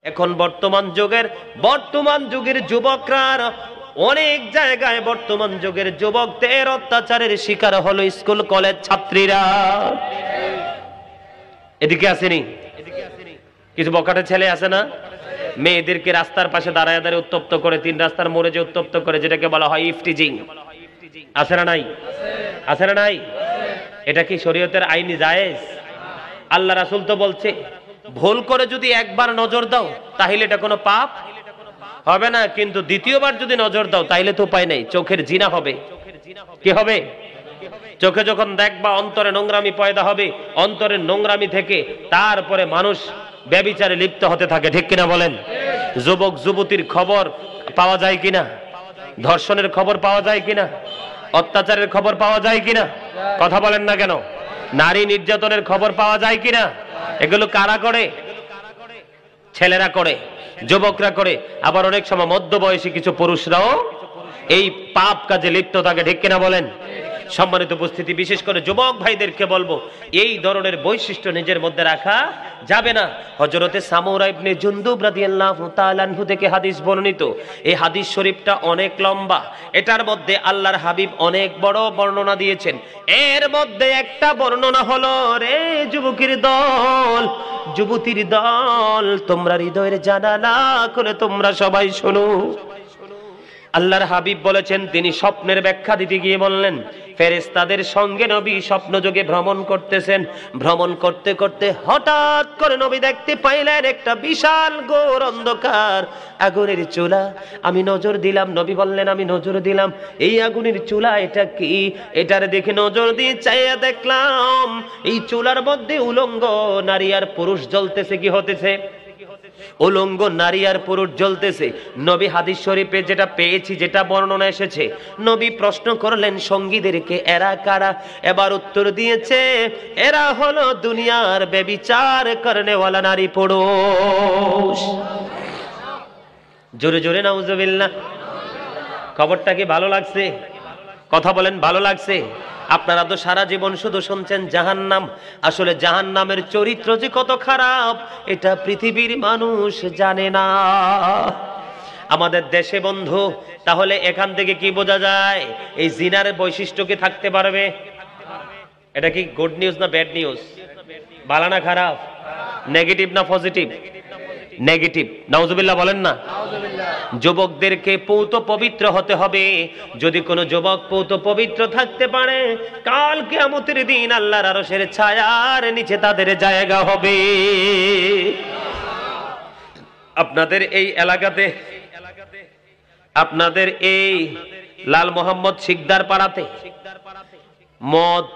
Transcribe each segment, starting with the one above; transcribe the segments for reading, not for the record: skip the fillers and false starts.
এখন বর্তমান যুগের যুবকরা অনেক জায়গায় বর্তমান যুগের যুবকদের অত্যাচারের শিকার হলো স্কুল কলেজ ছাত্রীরা। এদিকে আসেনি কিছু বকাটে ছেলে আছে না, মেয়েদেরকে রাস্তার পাশে দাঁড়ায় দাঁড়িয়ে উত্তপ্ত করে, তিন রাস্তার মোড়ে যে উত্তপ্ত করে, যেটাকে বলা হয় ইফটিজিং। আছে না নাই? আছে না নাই? এটা কি শরীয়তের আইনি জায়েজ? আল্লাহ রাসূল তো বলছে ভুল করে যদি একবার নজর দাও তাহলে এটা কোনো পাপ হবে না, কিন্তু দ্বিতীয়বার যদি নজর দাও তাহলে তো উপায় নেই, চোখের জিনা হবে। কি হবে? চোখে যখন দেখবা অন্তরে নোংরামি পয়দা হবে, অন্তরের নোংরামি থেকে তারপরে মানুষ ব্যভিচারে লিপ্ত হতে থাকে। ঠিক কিনা বলেন? যুবক যুবতীর খবর পাওয়া যায় কিনা? ধর্ষণের খবর পাওয়া যায় কিনা? অত্যাচারের খবর পাওয়া যায় কিনা? কথা বলেন না কেন? নারী নির্যাতনের খবর পাওয়া যায় কিনা? এগুলো কারা করে? ছেলেরা করে, যুবকরা করে, আবার অনেক সময় মধ্যবয়সী কিছু পুরুষরাও এই পাপ কাজে লিপ্ত থাকে। ঠিক কিনা বলেন? সম্মানিত উপস্থিতি, বিশেষ করে যুবক ভাইদেরকে বলবো এই ধরনের বৈশিষ্ট্য নিজের মধ্যে রাখা যাবে না। হযরতে সামুরা ইবনে জুনদুব রাদিয়াল্লাহু তাআলা আনহু থেকে হাদিস বর্ণিত। এই হাদিস শরীফটা অনেক লম্বা, এটার মধ্যে আল্লাহর হাবিব অনেক বড় বর্ণনা দিয়েছেন। এর মধ্যে একটা বর্ণনা হলো, রে যুবকের দল, যুবতীর দল, তোমরা হৃদয়ের জানালা করে তোমরা সবাই শোনো। আল্লাহর হাবিব বলেছেন, তিনি স্বপ্নের ব্যাখ্যা দিতে গিয়ে বললেন, ফেরেশতাদের সঙ্গে নবী স্বপ্নযোগে ভ্রমণ করতেছেন। ভ্রমণ করতে করতে হঠাৎ করে নবী দেখতে পাইলেন একটা বিশাল ঘোর অন্ধকার আগুনের চুলা। আমি নজর দিলাম, নবী বললেন আমি নজর দিলাম, এই আগুনের চুলা এটা কি? এটার দেখে নজর দিয়ে চাইয়া দেখলাম এই চুলার মধ্যে উলঙ্গ নারী আর পুরুষ জ্বলতেছে। কি হতেছে? উলঙ্গ নারী আর পুরুষ জ্বলতেছে। নবী হাদিস শরীফে যেটা পেয়েছি, যেটা বর্ণনা এসেছে, নবী প্রশ্ন করলেন সঙ্গীদেরকে, এরা কারা? এবার উত্তর দিয়েছে, এরা হলো দুনিয়ার ব্যভিচার করনেওয়ালা নারী পুরুষ। জোরে জোরে নাউজুবিল্লাহ। খবরটা কি ভালো লাগছে? কথা বলেন, ভালো লাগছে? আপনারা তো সারা জীবন শুধু শুনছেন জাহান্নাম। আসলে জাহান্নামের চরিত্র যে কত খারাপ এটা পৃথিবীর মানুষ জানে না। আমাদের দেশে বন্ধু, তাহলে এখান থেকে কি বোঝা যায়? এই জিনার বৈশিষ্ট্য কি থাকতে পারবে? এটা কি গুড নিউজ না ব্যাড নিউজ? ভালো না খারাপ? নেগেটিভ না পজিটিভ? নেগেটিভ। নাউজুবিল্লাহ বলেন না। যুবকদেরকে পৌত পবিত্র হতে হবে। যদি কোনো যুবক পৌত পবিত্র থাকতে পারে, কাল কিয়ামতের দিন আল্লাহর আরশের ছায়ার নিচে তাদের জায়গা হবে। আপনাদের এই এলাকাতে, আপনাদের এই লাল মোহাম্মদ শিকদার পাড়াতে মদ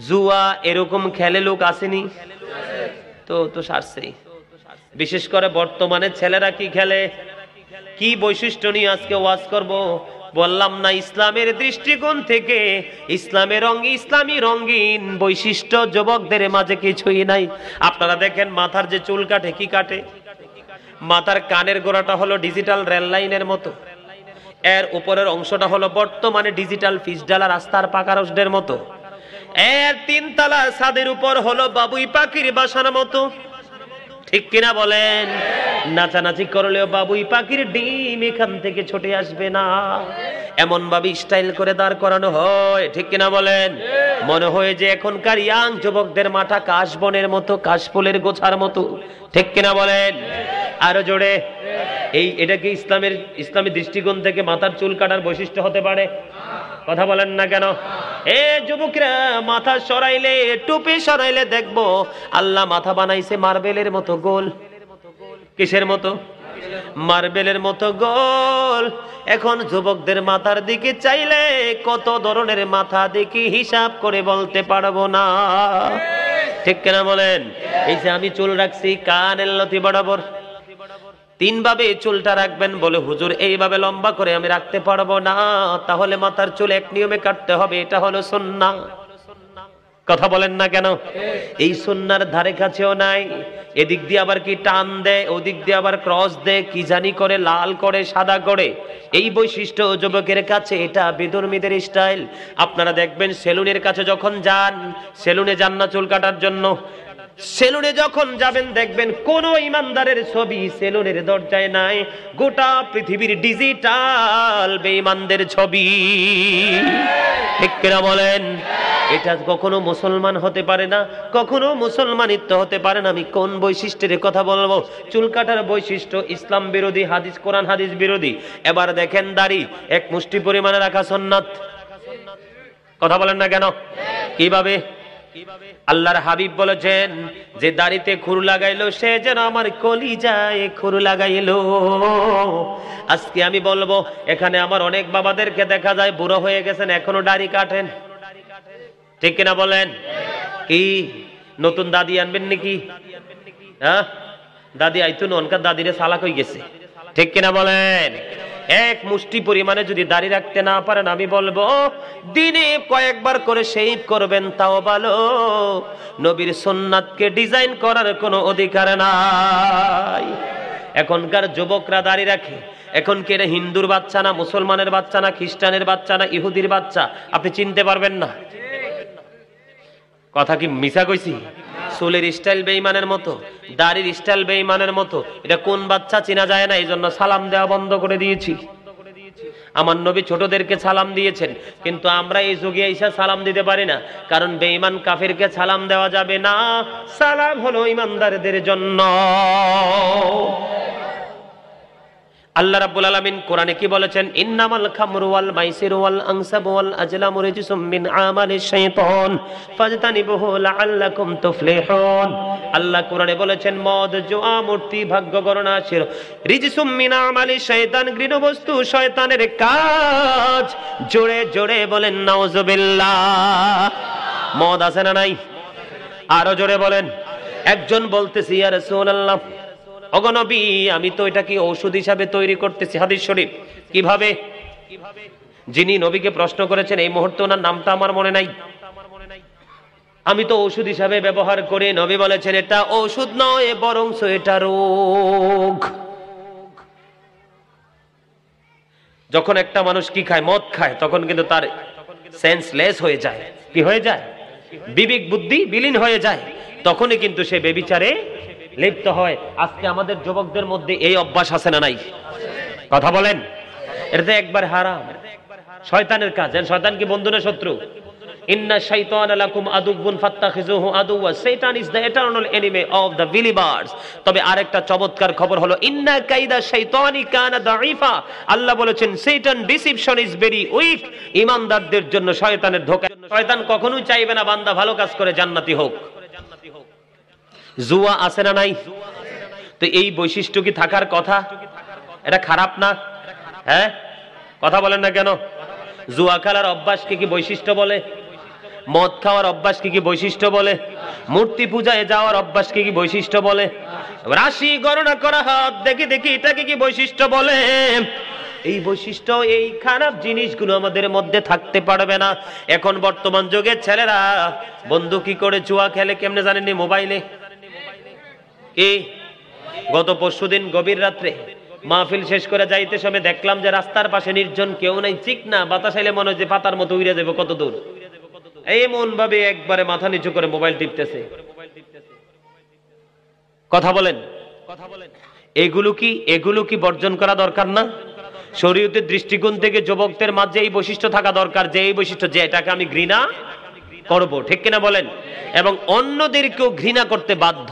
জুয়া এরকম খেলে লোক আসেনি? তো সারছেই। বিশেষ করে বর্তমানে ছেলেরা কি খেলে, কি বৈশিষ্ট্য নিয়ে আজকে ওয়াজ করব? বললাম না, ইসলামের দৃষ্টিকোণ থেকে ইসলামী রঙিন বৈশিষ্ট্য যুবকদের মাঝে কিছুই নাই। আপনারা দেখেন মাথার যে চুল কাটে, কি কাটে? মাথার কানের গোড়াটা হলো ডিজিটাল রেল লাইনের মতো, এর উপরের অংশটা হলো বর্তমানে ডিজিটাল পিচঢালা রাস্তার পাকা রোডের মতো, এর তিনতলা ছাদের উপর হলো বাবুই পাখির বাসার মতো। ঠিক কিনা বলেন? নাচানাচি করলেও বাবুই পাখির ডিম এখান থেকে ছুটে আসবে না, এমন ভাবে স্টাইল করে দাঁড় করানো হয়। ঠিক কিনা বলেন? মনে হয় যে এখনকার ইয়াং যুবকদের মাথা কাশবনের মতো, কাশফুলের গোছার মতো। ঠিক কিনা বলেন? আরো জোরে। এটা কি ইসলামী দৃষ্টিকোণ থেকে মাথার চুল কাটার বৈশিষ্ট্য হতে পারে? কথা বলেন না কেন? এ যুবকরা, মাথা সরাইলে, টুপি সরাইলে দেখবো আল্লাহ মাথা বানাইছে মার্বেলের মতো গোল। কিসের মতো? মার্বেলের মতো গোল। এখন যুবকদের মাথার দিকে চাইলে কত ধরনের মাথা দেখি হিসাব করে বলতে পারবো না। ঠিক কিনা বলেন? এই যে আমি চুল রাখছি কানের লতি বরাবর, তিন ভাবে চুলটা রাখবেন বলে হুজুর এইভাবে লম্বা করে আমি রাখতে পারবো না, তাহলে মাথার চুল এক নিয়মে কাটতে হবে, এটা হলো সুন্নাহ। কথা বলেন না কেন? এই সুন্নাহর ধারে কাছেও নাই। এদিক দিয়ে আবার কি টান দেয়, ওদিক দিয়ে আবার ক্রস দেয়, কি জানি করে, লাল করে, সাদা করে। এই বৈশিষ্ট্য যুবকের কাছে, এটা বেদর্মীদের স্টাইল। আপনারা দেখবেন সেলুনের কাছে যখন যান, সেলুনে যান না চুল কাটার জন্য, সেলুনে যখন যাবেন দেখবেন কোন ইমানদারের ছবি সেলুনের দরজায় নাই, গোটা পৃথিবীর ডিজিটাল বেঈমানদের ছবি। ঠিক কিনা বলেন? এটা কখনো মুসলমান হতে পারে না, কখনো মুসলমানিত্ব হতে পারে না। আমি কোন বৈশিষ্ট্যের কথা বলবো? চুল কাটার বৈশিষ্ট্য ইসলাম বিরোধী, হাদিস কোরআন হাদিস বিরোধী। এবার দেখেন দাড়ি এক মুষ্টি পরিমাণে রাখা সুন্নাত। কথা বলেন না কেন? কিভাবে? আল্লাহর হাবিব বলেছেন যে দাড়িতে খুর লাগাইলো সে যেন আমার কলিজায় খুর লাগাইলো। আজকে আমি বলবো, এখানে আমার অনেক বাবাদেরকে দেখা যায় বুড়ো হয়ে গেছেন, এখনো দাড়ি কাটেন। ঠিক কিনা বলেন? কি নতুন দাদি আনবেন নাকি? হ্যাঁ, দাদি আইতো ননকার দাদিরে সালাক হয়ে গেছে। ঠিক কিনা বলেন? এক মুষ্টি পরিমাণে যদি দাড়ি রাখতে না পারেন, আমি বলবো দিনে কয়েকবার করে শেভ করবেন, তাও ভালো। নবীর সুন্নাতকে ডিজাইন করার কোনো অধিকার নাই। এখনকার যুবকরা দাড়ি রাখে, এখন কি এটা হিন্দুর বাচ্চা না, মুসলমানের বাচ্চা না, খ্রিস্টানের বাচ্চা না, ইহুদির বাচ্চা আপনি চিনতে পারবেন না। কথা কি মিছা কইছি? চুলের স্টাইল বেঈমানের মতো, দাড়ির স্টাইল বেঈমানের মতো। এটা কোন বাচ্চা চেনা যায় না, এই জন্য সালাম দেওয়া বন্ধ করে দিয়েছি। আমার নবী ছোটদেরকে সালাম দিয়েছেন, কিন্তু আমরা এই যুগে এসে সালাম দিতে পারি না, কারণ বেঈমান কাফিরকে সালাম দেওয়া যাবে না। সালাম হলো ইমানদারদের জন্য। আল্লাহ রাব্বুল আলামিন কোরআনে কি বলেছেন? ইন্নামাল খামরু ওয়াল মাইসিরু ওয়াল আনসাবু ওয়াল আজলামু রিজসুম মিন আমালিশ শাইতান ফাজতানিবুহু লাআল্লাকুম তুফলিহুন। আল্লাহ কোরআনে বলেছেন মদ, জুয়া, মূর্তি, ভাগ্য গণনা রিজসুম মিন আমালিশ শাইতান, ঘৃণবস্তু শয়তানের কাজ। জোরে জোরে বলেন নাউজুবিল্লাহ। মদ আছে না নাই? আরো জোরে বলেন। একজন বলতেছি, ইয়া রাসূলুল্লাহ, ওগো নবী, আমি তো এটাকে ঔষধ হিসাবে তৈরি করতেছি। হাদিস শরীফ। কিভাবে? যিনি নবীকে প্রশ্ন করেছেন এই মুহূর্তে ওনার নামটা আমার মনে নাই। আমি তো ঔষধ হিসাবে ব্যবহার করি। নবী বলেছেন এটা ঔষধ নয়, বরং এটা রোগ। যখন একটা মানুষ কি খায়, মদ খায়, তখন কিন্তু তার সেন্সলেস হয়ে যায়। কি হয়ে যায়? বিবেক বুদ্ধি বিলীন হয়ে যায়। তখনই কিন্তু সে ব্যভিচারে লিপ্ত হয়। আজকে আমাদের যুবকদের মধ্যে এই অভ্যাস আছে না নাই? কথা বলেন। এটা একবার হারাম, শয়তানের কাজ। শয়তান কি বন্ধু না শত্রু? ইন্না শাইতানা লাকুম আদুউন ফাত্তাখিযুহু আদুওয়া, শয়তান is the eternal enemy of the believers. তবে আরেকটা চমৎকার খবর হলো ইন্না কাইদা শাইতানি কানা দাঈফা। আল্লাহ বলেছেন শয়তান ডিসিপশন ইজ ভেরি উইক। ইমানদারদের জন্য শয়তানের ধোঁকা। শয়তান কখনোই চাইবে না বান্দা ভালো কাজ করে জান্নাতি হোক। জুয়া আছে না নাই? তো এই বৈশিষ্ট্য কি থাকার কথা? এটা খারাপ না? হ্যাঁ, কথা বলেন না কেন? জুয়া খেলার অভ্যাস কি বৈশিষ্ট্য বলে? মদ খাওয়ার অভ্যাস কি বৈশিষ্ট্য বলে? মূর্তি পূজায় যাওয়ার অভ্যাস কি বৈশিষ্ট্য বলে? রাশি গণনা করা, হাত দেখি দেখি, এটাকে কি বৈশিষ্ট্য বলে? এই বৈশিষ্ট্য, এই খারাপ জিনিসগুলো আমাদের মধ্যে থাকতে পারবে না। এখন বর্তমান যুগের ছেলেরা বন্ধু কি করে জুয়া খেলে কেমনে জানেননি? মোবাইলে। কি গত পরশুদিন গভীর রাত্রে মাহফিল শেষ করে যাইতে সময় দেখলাম যে রাস্তার পাশে নির্জন, কেউ নাই, ঠিক না, বাতাস আইলে মনে হয় যে পাতার মতো উড়ে যাবে কত দূর। এমন ভাবে একবারে মাথা নিচু করে মোবাইল টিপতেছে। কথা বলেন। এগুলো কি বর্জন করা দরকার না? শরীয়তের দৃষ্টিকোণ থেকে যুবকদের মাঝে এই বৈশিষ্ট্য থাকা দরকার, যে এই বৈশিষ্ট্য, যে এটাকে আমি ঘৃণা করব। ঠিক কিনা বলেন? এবং অন্যদেরকেও ঘৃণা করতে বাধ্য